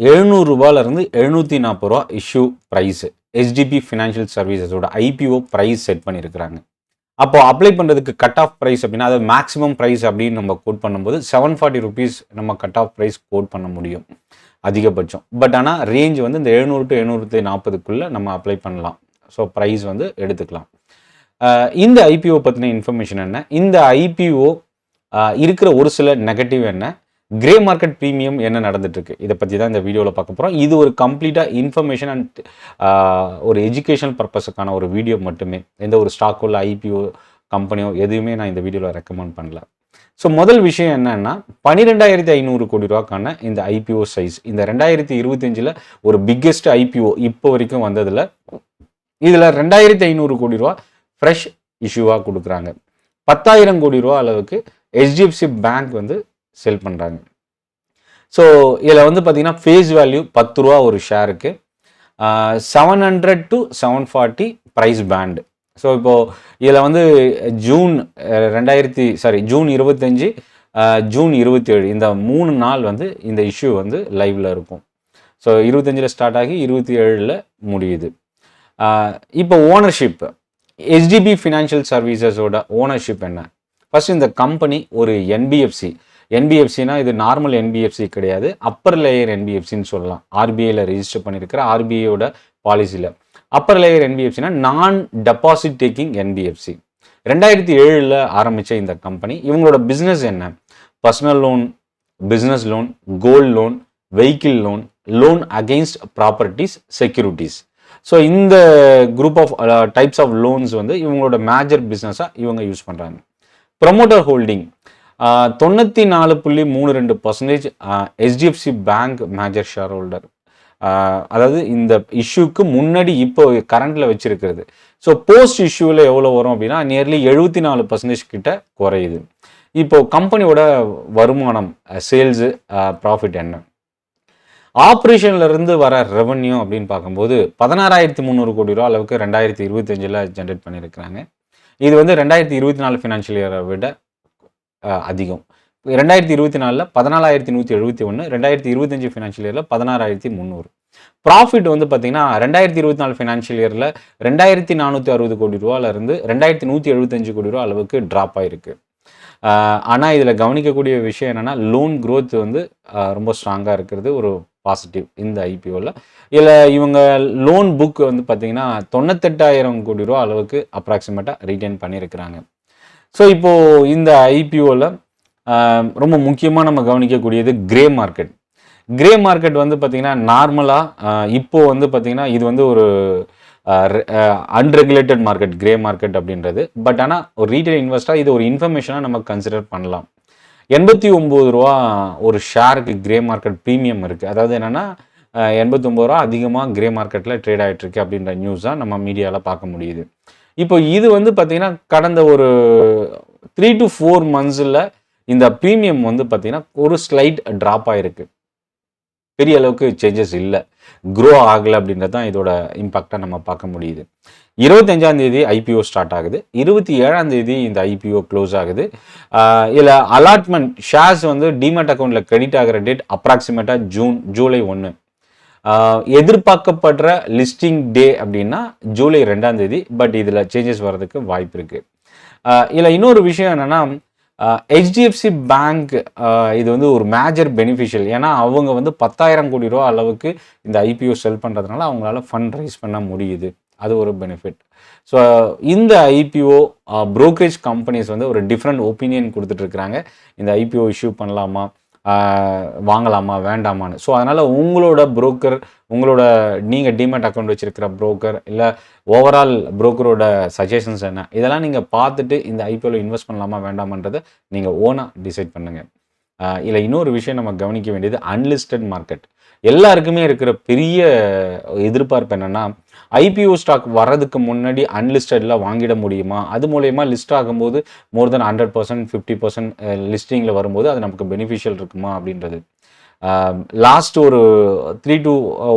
ரூ. 740 issue price HDB financial சர்வீசஸோட IPO price set பண்ணியிருக்கிறாங்க. அப்போ அப்ளை பண்ணுறதுக்கு கட் ஆஃப் ப்ரைஸ் அப்படின்னா அது மேக்ஸிமம் ப்ரைஸ் அப்படின்னு நம்ம கோட் பண்ணும்போது ₹740 நம்ம கட் ஆஃப் ப்ரைஸ் கோட் பண்ண முடியும் அதிகபட்சம். பட் ஆனால் ரேஞ்ச் வந்து இந்த 700 to 740 நம்ம அப்ளை பண்ணலாம். ஸோ ப்ரைஸ் வந்து எடுத்துக்கலாம். இந்த IPO பற்றின இன்ஃபர்மேஷன் என்ன, இந்த IPO இருக்கிற ஒரு சில நெகட்டிவ் என்ன, கிரே மார்க்கெட் ப்ரீமியம் என்ன நடந்துட்டுருக்கு, இதை பற்றி தான் இந்த வீடியோவில் பார்க்க போகிறோம். இது ஒரு கம்ப்ளீட்டாக இன்ஃபர்மேஷன் அண்ட் ஒரு எஜுகேஷனல் பர்பஸுக்கான ஒரு வீடியோ மட்டுமே. எந்த ஒரு ஸ்டாக்கோ இல்லை IPO கம்பெனியோ எதுவுமே நான் இந்த வீடியோவில் ரெக்கமெண்ட் பண்ணல. ஸோ முதல் விஷயம் என்னன்னா, 12,500 கோடி ரூபாய்க்கான இந்த IPO சைஸ் இந்த 2025 ஒரு பிக்கெஸ்ட் IPO இப்போ வரைக்கும் வந்ததில் இதில் 2,500 கோடி ரூபா ஃப்ரெஷ் இஷ்யூவாக கொடுக்குறாங்க. 10,000 கோடி ரூபா அளவுக்கு HDFC பேங்க் வந்து செல் பண்ணுறாங்க. ஸோ இதில் வந்து பார்த்தீங்கன்னா ஃபேஸ் வேல்யூ 10 ரூபா ஒரு ஷேருக்கு, 700 to 740 ப்ரைஸ் பேண்டு. ஸோ இப்போது இதில் வந்து ஜூன் 25 ஜூன் 27 இந்த 3 நாள் வந்து இந்த இஷ்யூ வந்து லைவில் இருக்கும். ஸோ 25 ஸ்டார்ட் ஆகி 27 முடியுது. இப்போ ஓனர்ஷிப் HDB ஃபினான்ஷியல் சர்வீசஸோட ஓனர்ஷிப் என்ன? ஃபர்ஸ்ட் இந்த கம்பெனி ஒரு NBFCனா இது நார்மல் NBFC கிடையாது, அப்பர் லேயர் NBFCன்னு சொல்லலாம். RBIயில் ரெஜிஸ்டர் பண்ணியிருக்கிற RBIயோட பாலிசியில் அப்பர் லேயர் NBFCனா நான் டெபாசிட் டேக்கிங் NBFC. 2007 ஆரம்பித்த இந்த கம்பெனி இவங்களோட பிஸ்னஸ் என்ன? Personal loan, business loan, gold loan, vehicle loan, loan against properties, securities. So இந்த group of types of loans வந்து இவங்களோட மேஜர் பிஸ்னஸாக இவங்க யூஸ் பண்ணுறாங்க. Promoter holding 94.32% HDFC bank major shareholder. அதாவது இந்த இஷ்யூக்கு முன்னாடி இப்போ கரண்டில் வச்சிருக்கிறது. ஸோ போஸ்ட் இஷ்யூவில் எவ்வளோ வரும் அப்படின்னா நியர்லி 74% கிட்ட குறையுது. இப்போ கம்பெனியோட வருமானம், சேல்ஸு, ப்ராஃபிட் என்ன? ஆப்ரேஷன்லேருந்து வர ரெவன்யூ அப்படின்னு பார்க்கும்போது 16,300 கோடி ரூபா அளவுக்கு 2025 ஜென்ரேட் பண்ணியிருக்கிறாங்க. இது வந்து 2024 ஃபினான்ஷியல் இயரை விட அதிகம். 2024 14,171, 2025 ஃபினான்ஷியல் இயரில் 16,300. ப்ராஃபிட் வந்து பார்த்தீங்கன்னா 2024 ஃபினான்ஷியல் இயரில் 2,460 கோடி ரூபாயிலிருந்து 2,175 கோடி ரூபா அளவுக்கு ட்ராப் ஆகிருக்கு. ஆனால் இதில் கவனிக்கக்கூடிய விஷயம் என்னென்னா லோன் க்ரோத் வந்து ரொம்ப ஸ்ட்ராங்காக இருக்கிறது ஒரு பாசிட்டிவ் இந்த IPOவில். இதில் இவங்க லோன் புக் வந்து பார்த்திங்கன்னா 98,000 கோடி ரூபா அளவுக்கு அப்ராக்சிமேட்டாக ரீட்டைன் பண்ணியிருக்கிறாங்க. ஸோ இப்போது இந்த IPOவில் ரொம்ப முக்கியமாக நம்ம கவனிக்கக்கூடியது கிரே மார்க்கெட். கிரே மார்க்கெட் வந்து பார்த்திங்கன்னா நார்மலாக இப்போது வந்து பார்த்திங்கன்னா இது வந்து ஒரு அன்ரெகுலேட்டட் மார்க்கெட் கிரே மார்க்கெட் அப்படின்றது. பட் ஆனால் ஒரு ரீட்டைல் இன்வெஸ்டராக இது ஒரு இன்ஃபர்மேஷனாக நம்ம கன்சிடர் பண்ணலாம். 89 ரூபா ஒரு ஷேருக்கு கிரே மார்க்கெட் ப்ரீமியம் இருக்குது. அதாவது என்னென்னா 89 ரூபா அதிகமாக கிரே மார்க்கெட்டில் ட்ரேட் ஆகிட்டுருக்கு அப்படின்ற நியூஸ் தான் நம்ம மீடியாவில் பார்க்க முடியுது. இப்போ இது வந்து பார்த்திங்கன்னா கடந்த ஒரு 3 to 4 months இந்த ப்ரீமியம் வந்து பார்த்திங்கன்னா ஒரு ஸ்லைட் ட்ராப் ஆகிருக்கு. பெரிய அளவுக்கு சேஞ்சஸ் இல்லை, க்ரோ ஆகலை அப்படின்றது தான் இதோட இம்பாக்டாக நம்ம பார்க்க முடியுது. 25 IPO ஸ்டார்ட் ஆகுது, 27 இந்த IPO க்ளோஸ் ஆகுது. இதில் அலாட்மெண்ட் ஷேர்ஸ் வந்து டிமேட் அக்கௌண்ட்டில் கிரெடிட் ஆகிற டேட் அப்ராக்சிமேட்டாக ஜூலை 1. எதிர்பார்க்கப்படுற லிஸ்டிங் டே அப்படின்னா ஜூலை 2. பட் இதில் சேஞ்சஸ் வர்றதுக்கு வாய்ப்பு இருக்குது. இதில் இன்னொரு விஷயம் என்னென்னா HDFC பேங்க் இது வந்து ஒரு மேஜர் பெனிஃபிஷியல். ஏன்னா அவங்க வந்து 10,000 கோடி ரூபா அளவுக்கு இந்த IPO செல் பண்ணுறதுனால அவங்களால ஃபண்ட் ரைஸ் பண்ண முடியுது. அது ஒரு பெனிஃபிட். ஸோ இந்த IPO ப்ரோக்கரேஜ் கம்பெனிஸ் வந்து ஒரு டிஃப்ரெண்ட் ஒப்பீனியன் கொடுத்துட்ருக்குறாங்க. இந்த IPO இஷ்யூ பண்ணலாமா, வாங்கலாமா, வேண்டாமான்னு. ஸோ அதனால் உங்களோட புரோக்கர், நீங்கள் டிமேட் அக்கௌண்ட் வச்சுருக்கிற புரோக்கர் இல்லை ஓவரால் புரோக்கரோட சஜஷன்ஸ் என்ன, இதெல்லாம் நீங்கள் பார்த்துட்டு இந்த IPOவில் இன்வெஸ்ட் பண்ணலாமா வேண்டாமான்றதை நீங்கள் ஓனாக டிசைட் பண்ணுங்கள். இல்லை இன்னொரு விஷயம் நம்ம கவனிக்க வேண்டியது அன்லிஸ்டட் மார்க்கெட். எல்லாருக்குமே இருக்கிற பெரிய எதிர்பார்ப்பு என்னென்னா IPO ஸ்டாக் வர்றதுக்கு முன்னாடி அன்லிஸ்டடில் வாங்கிட முடியுமா, அது மூலயமா லிஸ்ட் ஆகும்போது மோர் தென் 100%, 50% லிஸ்டிங்கில் வரும்போது அது நமக்கு பெனிஃபிஷியல் இருக்குமா அப்படின்றது. லாஸ்ட் ஒரு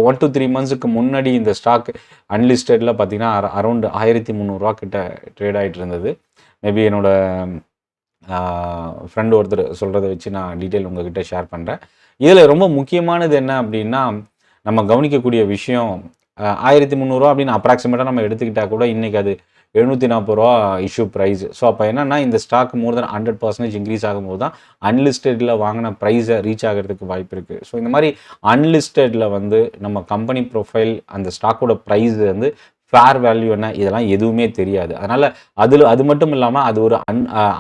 1 to 3 months முன்னாடி இந்த ஸ்டாக் அன்லிஸ்டடில் பார்த்தீங்கன்னா அரௌண்ட் 1,300 ரூபா கிட்ட ட்ரேட் ஆகிட்டு இருந்தது. மேபி என்னோட ஃப்ரெண்ட் ஒருத்தர் சொல்கிறத வச்சு நான் டீட்டெயில் உங்ககிட்ட ஷேர் பண்ணுறேன். இதில் ரொம்ப முக்கியமானது என்ன அப்படின்னா, நம்ம கவனிக்கக்கூடிய விஷயம் 1300 அப்படின்னு அப்ராக்சிமேட்டாக நம்ம எடுத்துக்கிட்டா கூட இன்னைக்கு அது ரூ. 740 இஷ்யூ ப்ரைஸ். ஸோ அப்போ என்னன்னா இந்த ஸ்டாக் மோர் தென் 100% இன்க்ரீஸ் ஆகும்போது தான் அன்லிஸ்டடில் வாங்கின ப்ரைஸை ரீச் ஆகிறதுக்கு வாய்ப்பு இருக்குது. ஸோ இந்த மாதிரி அன்லிஸ்டடில் வந்து நம்ம கம்பெனி ப்ரொஃபைல் அந்த ஸ்டாக்கோட ப்ரைஸ் வந்து ஃபேர் வேல்யூ என்ன இதெல்லாம் எதுவுமே தெரியாது. அதனால் அது மட்டும் இல்லாமல் அது ஒரு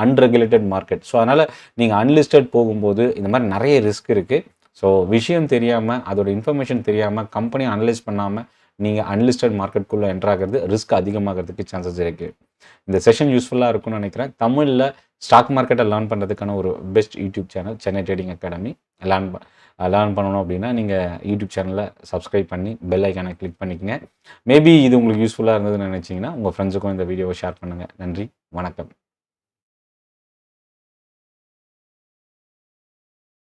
அன்ரெகுலேட்டட் மார்க்கெட். ஸோ அதனால் நீங்கள் அன்லிஸ்டட் போகும்போது இந்த மாதிரி நிறைய ரிஸ்க் இருக்குது. ஸோ விஷயம் தெரியாமல் அதோட இன்ஃபர்மேஷன் தெரியாமல் கம்பெனி அனலைஸ் பண்ணாமல் நீங்கள் அன்லிஸ்டட் மார்க்கெட்டுக்குள்ளே என்ட்ரு ஆகிறது ரிஸ்க் அதிகமாகிறதுக்கு சான்சஸ் இருக்குது. இந்த செஷன் யூஸ்ஃபுல்லாக இருக்கும்னு நினைக்கிறேன். தமிழில் ஸ்டாக் மார்க்கெட்டை லேர்ன் பண்ணுறதுக்கான ஒரு best YouTube channel Chennai trading academy. Learn பண்ணணும் அப்படின்னா நீங்கள் யூடியூப் சேனலை சப்ஸ்கிரைப் பண்ணி பெல் ஐக்கானை கிளிக் பண்ணிக்கங்க. மேபி இது உங்களுக்கு யூஸ்ஃபுல்லாக இருந்ததுன்னு நினச்சிங்கன்னா உங்கள் ஃப்ரெண்ட்ஸுக்கும் இந்த வீடியோவை ஷேர் பண்ணுங்கள். நன்றி, வணக்கம்.